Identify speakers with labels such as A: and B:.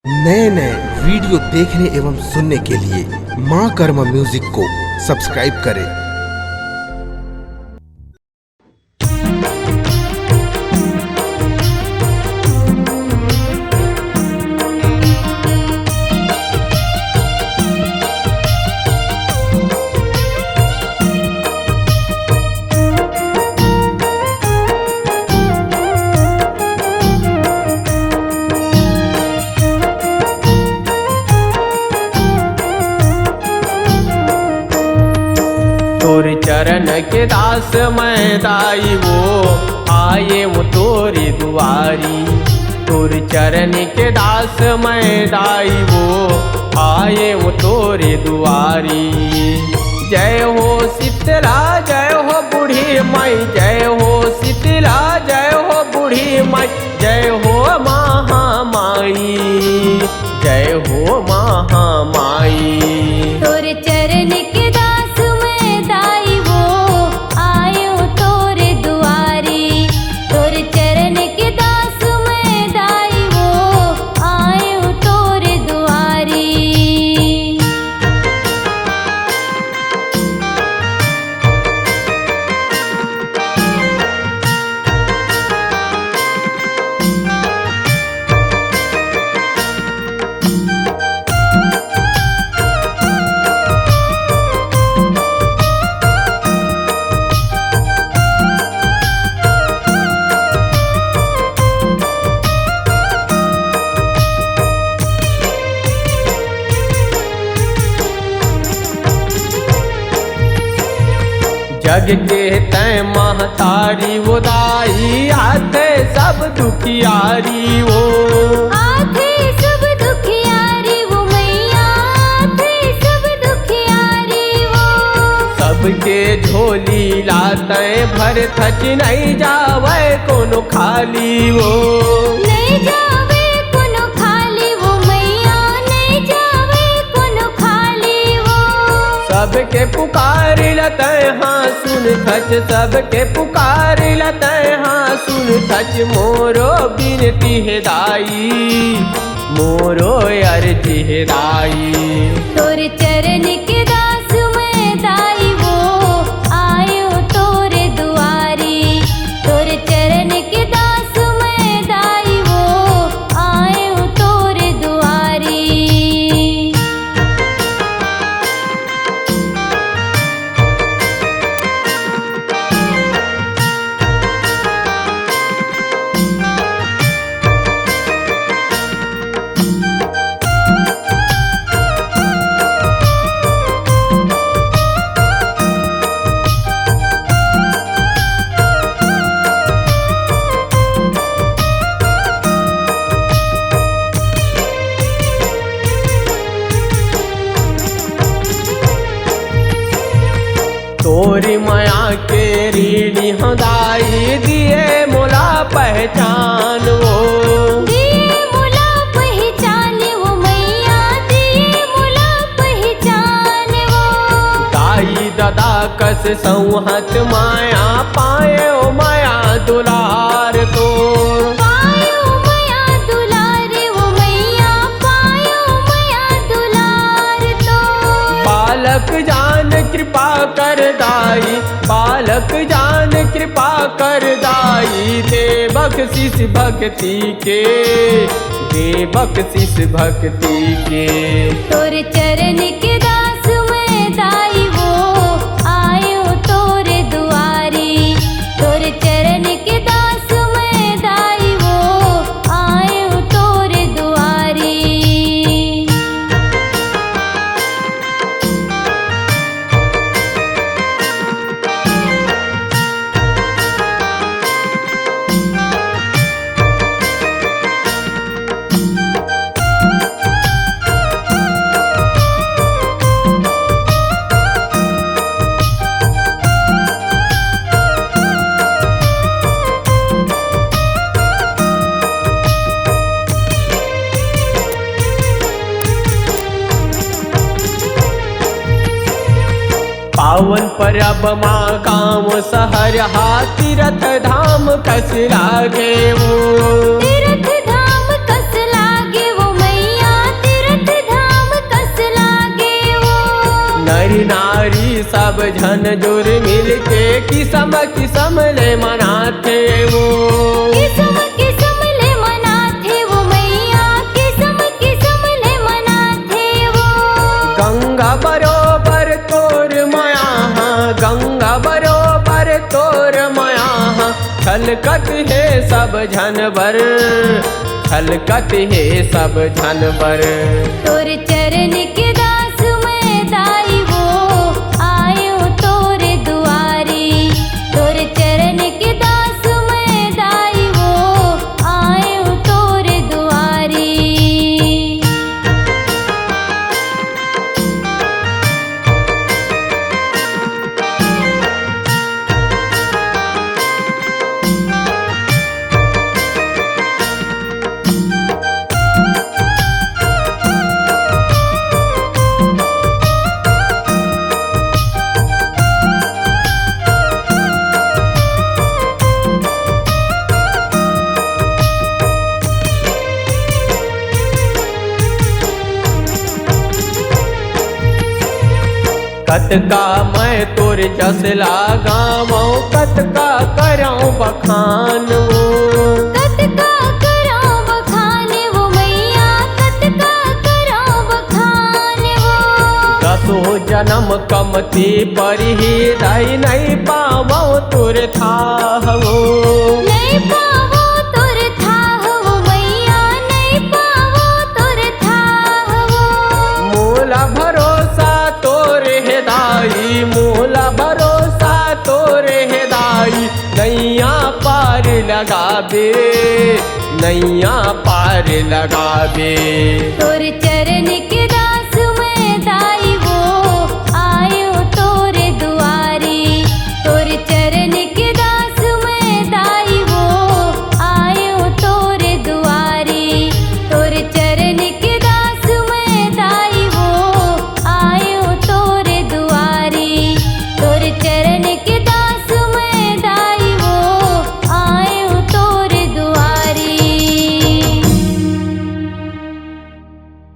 A: नए नए वीडियो देखने एवं सुनने के लिए मां कर्मा म्यूजिक को सब्सक्राइब करें।
B: तोर चरण के दास मैं दाई वो आए वो तोरे दुआरी। तोर चरण के दास मैं दाई वो आए वो तोरे दुआरी। जय हो शीतला जय हो बूढ़ी माई, जय हो शीतला जय हो बूढ़ी माई, जय हो महामाई, जय हो महामाई।
C: तोर चरण के दास मैं दाई वो आयो तोरे दुआरी। तोर चरण के दास मैं दाई वो आयो तोरे दुआरी।
B: जग के तय महतारी वो दाई आते सब दुखियारी वो।
C: आथे सब दुखियारी वो मैया, आथे सब दुखियारी वो।
B: सबके झोली लाते भर थच नहीं जावे कोनो खाली वो।
C: नहीं जावे कोनो खाली वो मैया, नहीं जावे कोनो खाली वो।
B: सबके पुकार लते हाँ सुन थच, सबके पुकार लते हाँ सुन थच। मोरो बिनती है दाई, मोरो अर्जी है दाई।
C: तोर चरण के दास मैं दाई वो आयो तोरे दुआरी। तोर चरण के दास मैं दाई वो आयो तोरे दुआरी।
B: तोरी माया के रीढ़ी हदाई दिए मोला पहचान वो।
C: दिए मुला पहचान वो मैया, दिए मुला पहचान वो।
B: दाई दादा कस संहत माया पाए ओ माया दुलार तोर।
C: पायो माया दुलार वो मैया, पायो माया दुलार तो।
B: बालक जान कृपा कर दाई, बालक जान कृपा कर दाई। दे बख्शिश भक्ति के, दे बख्शिश भक्ति के।
C: तोर चरण के दास मैं दाई वो आयो तोरे दुआरी। तोर चरण के दास मैं दाई वो आयो तोरे दुआरी।
B: पावन परब माँ गाँव शहर हा तीरथ धाम कस लागे वो।
C: तीरथ धाम कस लागे वो मैया,
B: सब झन जुर मिल के किस्म किस्म ले मनाते वो
C: किस्म किस्म ले मनाथे वो मैया किस्म किस्म ले मनाथे वो
B: गंगा बरोबर तोर माया गंगा बरोबर तोर माया छलकत है सब झनबर छलकत है सब झनबर
C: तोर चरण के दास मैं दाई वो आयो तोर दुआरी तोर चरण के दास मैं दाई वो आयो तोर दुआरी
B: कतका मैं तोर जस लगामो कतका कराऊं बखान वो
C: कतका कराओ बखान वो मैया कतका कराओ बखान वो
B: दसो जन्म कमती पर ही दाई नहीं पावो तुर था वो
C: नहीं पावो तुर था वो मैया नहीं पावो तुर था वो
B: मूला भरोसा तोर है दाई मूला भरोसा तोर है दाई नैया पार लगाबे नैया पार लगाबे
C: तोर चरण